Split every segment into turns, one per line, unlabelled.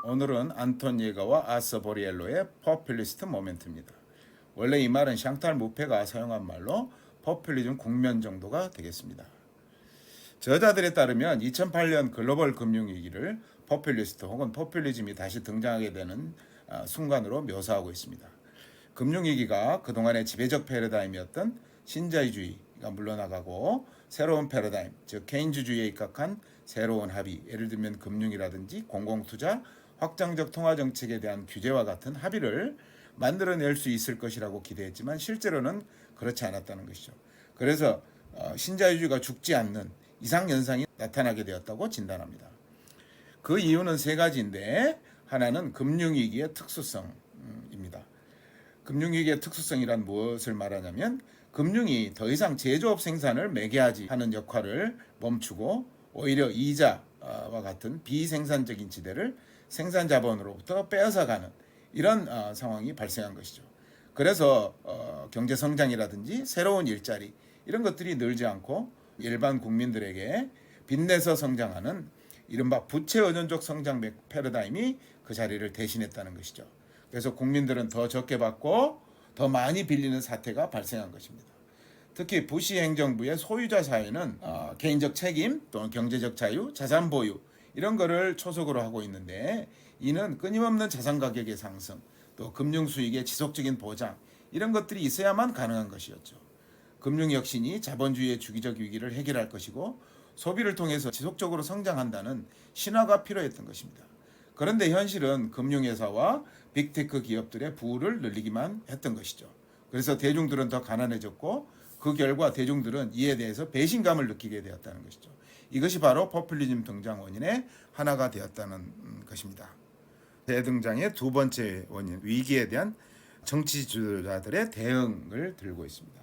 오늘은 안톤 예가와 아서 보리엘로의 포퓰리스트 모멘트입니다. 원래 이 말은 샹탈 무페가 사용한 말로 포퓰리즘 국면 정도가 되겠습니다. 저자들에 따르면 2008년 글로벌 금융위기를 포퓰리스트 혹은 포퓰리즘이 다시 등장하게 되는 순간으로 묘사하고 있습니다. 금융위기가 그동안의 지배적 패러다임이었던 신자유주의가 물러나가고 새로운 패러다임, 즉 케인즈주의에 입각한 새로운 합의, 예를 들면 금융이라든지 공공투자, 확장적 통화정책에 대한 규제와 같은 합의를 만들어낼 수 있을 것이라고 기대했지만 실제로는 그렇지 않았다는 것이죠. 그래서 신자유주의가 죽지 않는 이상현상이 나타나게 되었다고 진단합니다. 그 이유는 세 가지인데 하나는 금융위기의 특수성입니다. 금융위기의 특수성이란 무엇을 말하냐면 금융이 더 이상 제조업 생산을 매개하지 하는 역할을 멈추고 오히려 이자와 같은 비생산적인 지대를 생산 자본으로부터 빼앗아가는 이런 상황이 발생한 것이죠. 그래서 경제 성장이라든지 새로운 일자리 이런 것들이 늘지 않고 일반 국민들에게 빚내서 성장하는 이른바 부채 의존적 성장 패러다임이 그 자리를 대신했다는 것이죠. 그래서 국민들은 더 적게 받고 더 많이 빌리는 사태가 발생한 것입니다. 특히 부시 행정부의 소유자 사회는 개인적 책임 또는 경제적 자유, 자산 보유 이런 거를 초석으로 하고 있는데 이는 끊임없는 자산 가격의 상승, 또 금융 수익의 지속적인 보장 이런 것들이 있어야만 가능한 것이었죠. 금융 혁신이 자본주의의 주기적 위기를 해결할 것이고 소비를 통해서 지속적으로 성장한다는 신화가 필요했던 것입니다. 그런데 현실은 금융회사와 빅테크 기업들의 부를 늘리기만 했던 것이죠. 그래서 대중들은 더 가난해졌고 그 결과 대중들은 이에 대해서 배신감을 느끼게 되었다는 것이죠. 이것이 바로 포퓰리즘 등장 원인의 하나가 되었다는 것입니다. 대등장의 두 번째 원인, 위기에 대한 정치 지도자들의 대응을 들고 있습니다.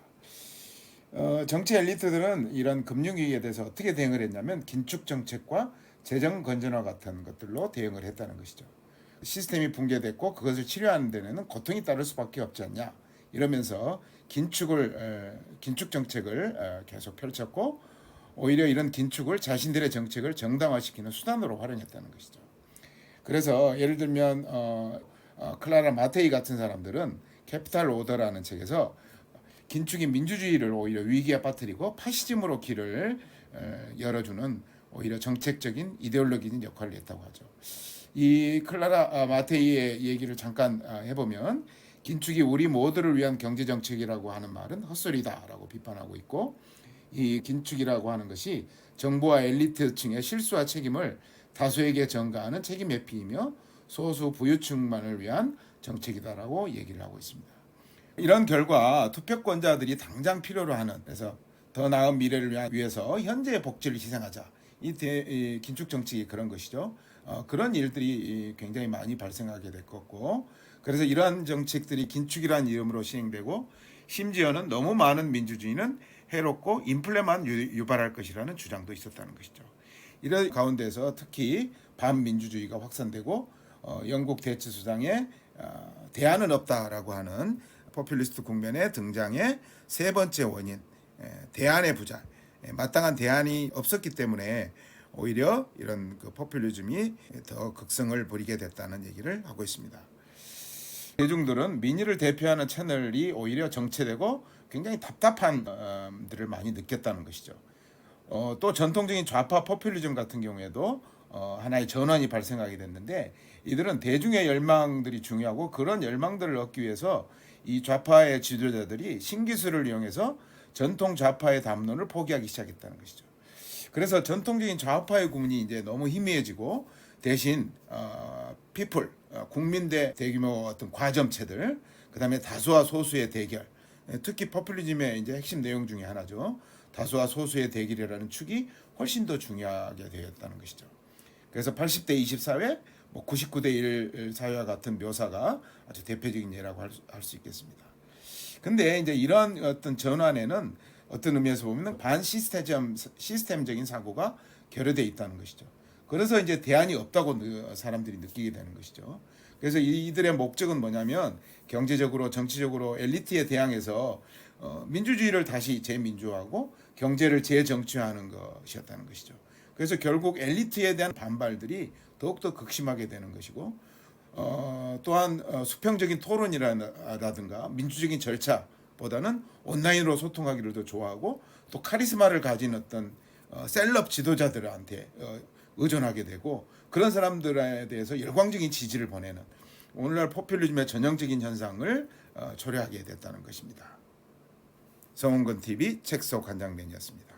정치 엘리트들은 이런 금융위기에 대해서 어떻게 대응을 했냐면 긴축 정책과 재정 건전화 같은 것들로 대응을 했다는 것이죠. 시스템이 붕괴됐고 그것을 치료하는 데는 고통이 따를 수밖에 없지 않냐 이러면서 긴축 정책을 계속 펼쳤고 오히려 이런 긴축을 자신들의 정책을 정당화시키는 수단으로 활용했다는 것이죠. 그래서 예를 들면 클라라 마테이 같은 사람들은 캐피탈 오더라는 책에서 긴축이 민주주의를 오히려 위기에 빠뜨리고 파시즘으로 길을 열어주는 오히려 정책적인 이데올로기적인 역할을 했다고 하죠. 이 클라라 마테이의 얘기를 잠깐 해보면 긴축이 우리 모두를 위한 경제정책이라고 하는 말은 헛소리다라고 비판하고 있고 이 긴축이라고 하는 것이 정부와 엘리트층의 실수와 책임을 다수에게 전가하는 책임 회피이며 소수 부유층만을 위한 정책이다라고 얘기를 하고 있습니다. 이런 결과 투표권자들이 당장 필요로 하는 그래서 더 나은 미래를 위해서 현재의 복지를 희생하자. 이 긴축 정책이 그런 것이죠. 그런 일들이 굉장히 많이 발생하게 됐고 그래서 이러한 정책들이 긴축이라는 이름으로 시행되고 심지어는 너무 많은 민주주의는 해롭고 인플레만 유발할 것이라는 주장도 있었다는 것이죠. 이런 가운데서 특히 반민주주의가 확산되고 영국 대치수장의 대안은 없다라고 하는 포퓰리스트 국면의 등장의 세 번째 원인, 대안의 부재, 마땅한 대안이 없었기 때문에 오히려 이런 포퓰리즘이 더 극성을 부리게 됐다는 얘기를 하고 있습니다. 대중들은 민의를 대표하는 채널이 오히려 정체되고 굉장히 답답한 들을 많이 느꼈다는 것이죠. 또 전통적인 좌파 포퓰리즘 같은 경우에도 하나의 전환이 발생하게 됐는데 이들은 대중의 열망들이 중요하고 그런 열망들을 얻기 위해서 이 좌파의 지도자들이 신기술을 이용해서 전통 좌파의 담론을 포기하기 시작했다는 것이죠. 그래서 전통적인 좌파의 구문이 이제 너무 희미해지고 대신 people, 국민 대 대규모 어떤 과점체들, 그다음에 다수와 소수의 대결, 특히 포퓰리즘의 이제 핵심 내용 중에 하나죠. 다수와 소수의 대결이라는 축이 훨씬 더 중요하게 되었다는 것이죠. 그래서 80대 20 사회, 99대 1 사회와 같은 묘사가 아주 대표적인 예라고 할 수 있겠습니다. 근데 이제 이런 어떤 전환에는 어떤 의미에서 보면 시스템적인 사고가 결여되어 있다는 것이죠. 그래서 이제 대안이 없다고 사람들이 느끼게 되는 것이죠. 그래서 이들의 목적은 뭐냐면 경제적으로 정치적으로 엘리트에 대항해서 민주주의를 다시 재민주화하고 경제를 재정치화하는 것이었다는 것이죠. 그래서 결국 엘리트에 대한 반발들이 더욱더 극심하게 되는 것이고 또한 수평적인 토론이라든가 민주적인 절차보다는 온라인으로 소통하기를 더 좋아하고 또 카리스마를 가진 어떤 셀럽 지도자들한테 의존하게 되고 그런 사람들에 대해서 열광적인 지지를 보내는 오늘날 포퓰리즘의 전형적인 현상을 초래하게 됐다는 것입니다. 성원건 TV 책 속 한장면이었습니다.